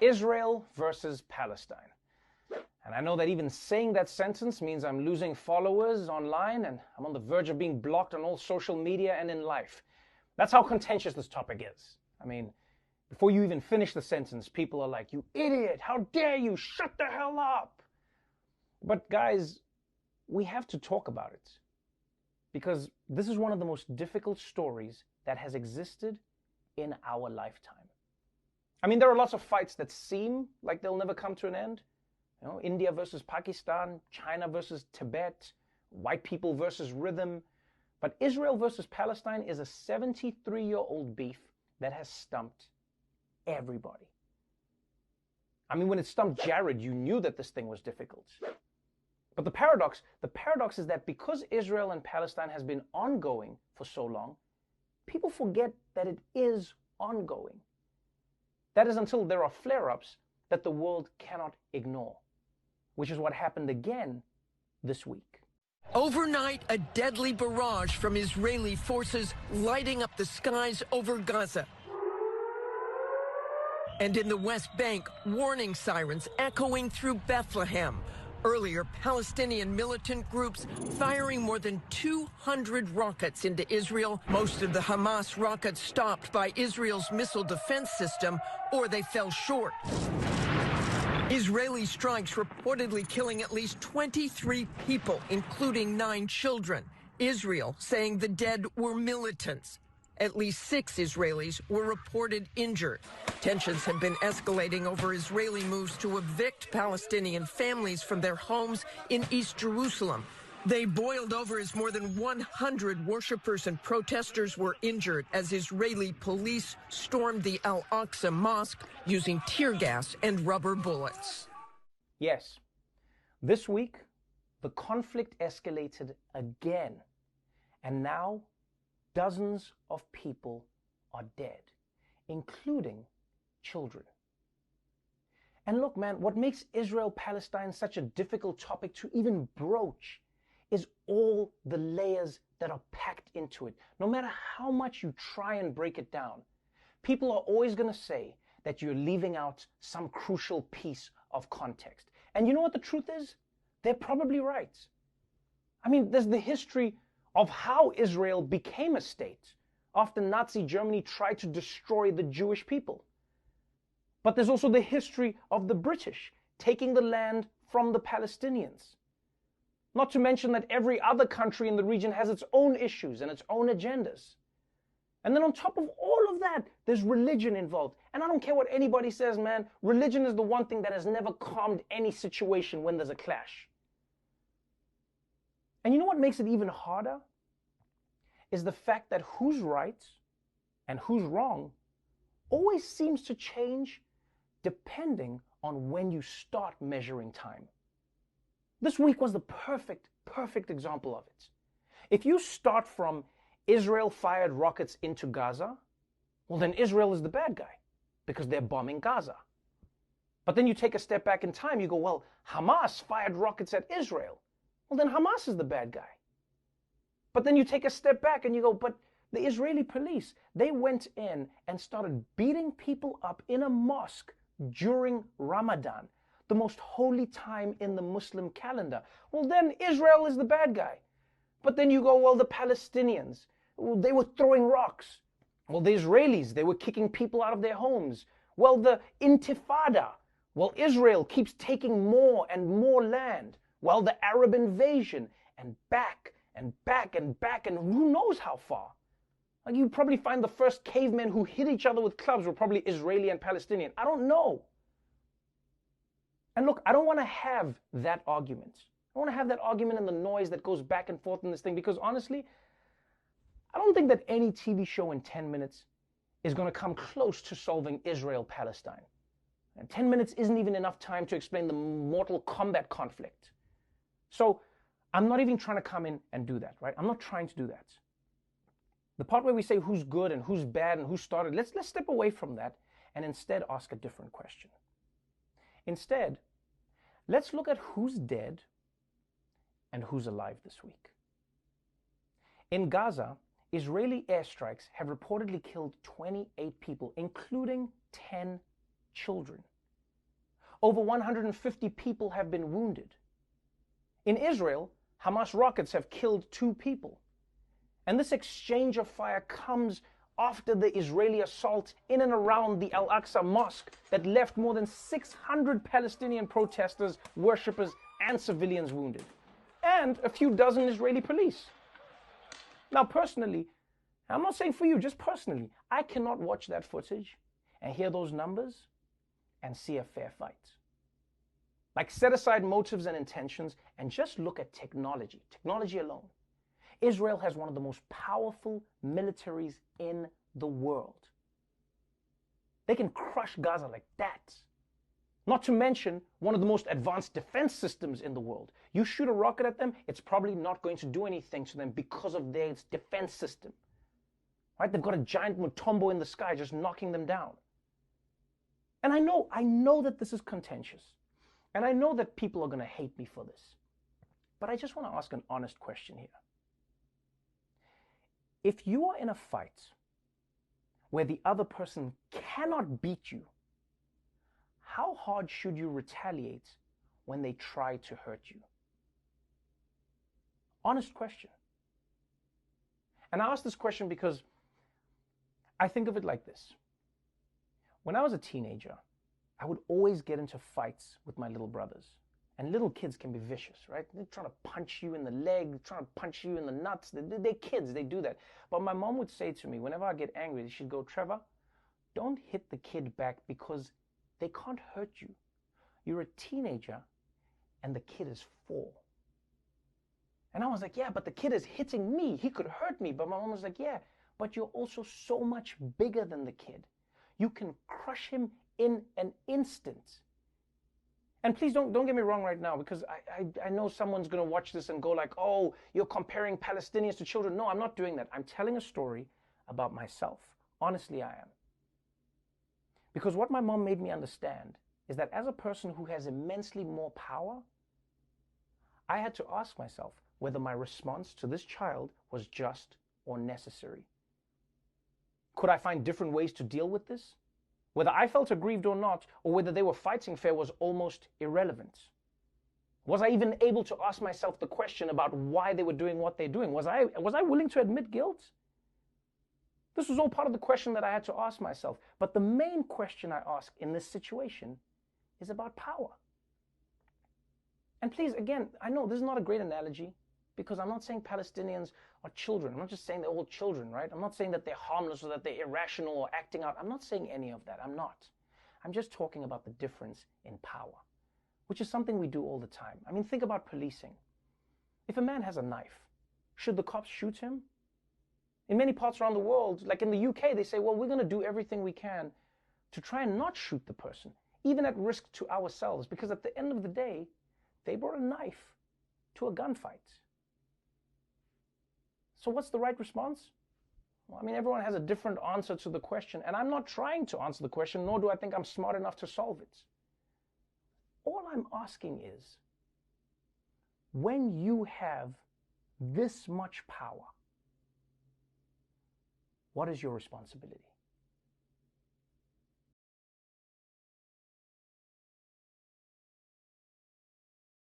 Israel versus Palestine. And I know that even saying that sentence means I'm losing followers online and I'm on the verge of being blocked on all social media and in life. That's how contentious this topic is. I mean, before you even finish the sentence, people are like, "You idiot, how dare you, shut the hell up." But guys, we have to talk about it because this is one of the most difficult stories that has existed in our lifetime. I mean, there are lots of fights that seem like they'll never come to an end. You know, India versus Pakistan, China versus Tibet, white people versus rhythm. But Israel versus Palestine is a 73-year-old beef that has stumped everybody. I mean, when it stumped Jared, you knew that this thing was difficult. But the paradox is that because Israel and Palestine has been ongoing for so long, people forget that it is ongoing. That is until there are flare-ups that the world cannot ignore, which is what happened again this week. Overnight, a deadly barrage from Israeli forces lighting up the skies over Gaza. And in the West Bank, warning sirens echoing through Bethlehem. Earlier, Palestinian militant groups firing more than 200 rockets into Israel. Most of the Hamas rockets stopped by Israel's missile defense system, or they fell short. Israeli strikes reportedly killing at least 23 people, including 9 children. Israel saying the dead were militants. At least 6 Israelis were reported injured. Tensions have been escalating over Israeli moves to evict Palestinian families from their homes in East Jerusalem. They boiled over as more than 100 worshippers and protesters were injured as Israeli police stormed the Al-Aqsa Mosque using tear gas and rubber bullets. Yes, this week, the conflict escalated again. And now, dozens of people are dead, including children. And look, man, what makes Israel-Palestine such a difficult topic to even broach is all the layers that are packed into it. No matter how much you try and break it down, people are always going to say that you're leaving out some crucial piece of context. And you know what the truth is? They're probably right. I mean, there's the history of how Israel became a state after Nazi Germany tried to destroy the Jewish people. But there's also the history of the British taking the land from the Palestinians. Not to mention that every other country in the region has its own issues and its own agendas. And then on top of all of that, there's religion involved. And I don't care what anybody says, man, religion is the one thing that has never calmed any situation when there's a clash. And you know what makes it even harder? Is the fact that who's right and who's wrong always seems to change depending on when you start measuring time. This week was the perfect example of it. If you start from Israel fired rockets into Gaza, well then Israel is the bad guy because they're bombing Gaza. But then you take a step back in time, you go, well, Hamas fired rockets at Israel. Well then Hamas is the bad guy. But then you take a step back and you go, but the Israeli police, they went in and started beating people up in a mosque during Ramadan, the most holy time in the Muslim calendar. Well, then Israel is the bad guy. But then you go, well, the Palestinians, well, they were throwing rocks. Well, the Israelis, they were kicking people out of their homes. Well, the Intifada, well, Israel keeps taking more and more land. Well, the Arab invasion, and back and back and back, and who knows how far. Like, you probably find the first cavemen who hit each other with clubs were probably Israeli and Palestinian. I don't know. And look, I don't want to have that argument. I want to have that argument and the noise that goes back and forth in this thing because honestly, I don't think that any TV show in 10 minutes is going to come close to solving Israel-Palestine. And 10 minutes isn't even enough time to explain the Mortal Kombat conflict. So I'm not even trying to come in and do that, right? I'm not trying to do that. The part where we say who's good and who's bad and who started, let's step away from that and instead ask a different question. Instead, let's look at who's dead and who's alive this week. In Gaza, Israeli airstrikes have reportedly killed 28 people, including 10 children. Over 150 people have been wounded. In Israel, Hamas rockets have killed 2 people. And this exchange of fire comes after the Israeli assault in and around the Al-Aqsa Mosque that left more than 600 Palestinian protesters, worshippers, and civilians wounded, and a few dozen Israeli police. Now, personally, I'm not saying for you, just personally, I cannot watch that footage and hear those numbers and see a fair fight. Like, set aside motives and intentions and just look at technology alone. Israel has one of the most powerful militaries in the world. They can crush Gaza like that. Not to mention one of the most advanced defense systems in the world. You shoot a rocket at them, it's probably not going to do anything to them because of their defense system. Right? They've got a giant Mutombo in the sky just knocking them down. And I know that this is contentious. And I know that people are going to hate me for this. But I just want to ask an honest question here. If you are in a fight where the other person cannot beat you, how hard should you retaliate when they try to hurt you? Honest question. And I ask this question because I think of it like this. When I was a teenager, I would always get into fights with my little brothers. And little kids can be vicious, right? They're trying to punch you in the leg, trying to punch you in the nuts. They're kids, they do that. But my mom would say to me, whenever I get angry, she'd go, Trevor, don't hit the kid back because they can't hurt you. You're a teenager and the kid is 4. And I was like, yeah, but the kid is hitting me. He could hurt me. But my mom was like, yeah, but you're also so much bigger than the kid. You can crush him in an instant. And please don't get me wrong right now, because I know someone's going to watch this and go like, oh, you're comparing Palestinians to children. No, I'm not doing that. I'm telling a story about myself. Honestly, I am. Because what my mom made me understand is that as a person who has immensely more power, I had to ask myself whether my response to this child was just or necessary. Could I find different ways to deal with this? Whether I felt aggrieved or not, or whether they were fighting fair, was almost irrelevant. Was I even able to ask myself the question about why they were doing what they're doing? Was I willing to admit guilt? This was all part of the question that I had to ask myself. But the main question I ask in this situation is about power. And please, again, I know this is not a great analogy, because I'm not saying Palestinians are children. I'm not just saying they're all children, right? I'm not saying that they're harmless or that they're irrational or acting out. I'm not saying any of that. I'm not. I'm just talking about the difference in power, which is something we do all the time. I mean, think about policing. If a man has a knife, should the cops shoot him? In many parts around the world, like in the UK, they say, well, we're going to do everything we can to try and not shoot the person, even at risk to ourselves, because at the end of the day, they brought a knife to a gunfight. So what's the right response? Well, I mean, everyone has a different answer to the question, and I'm not trying to answer the question, nor do I think I'm smart enough to solve it. All I'm asking is, when you have this much power, what is your responsibility?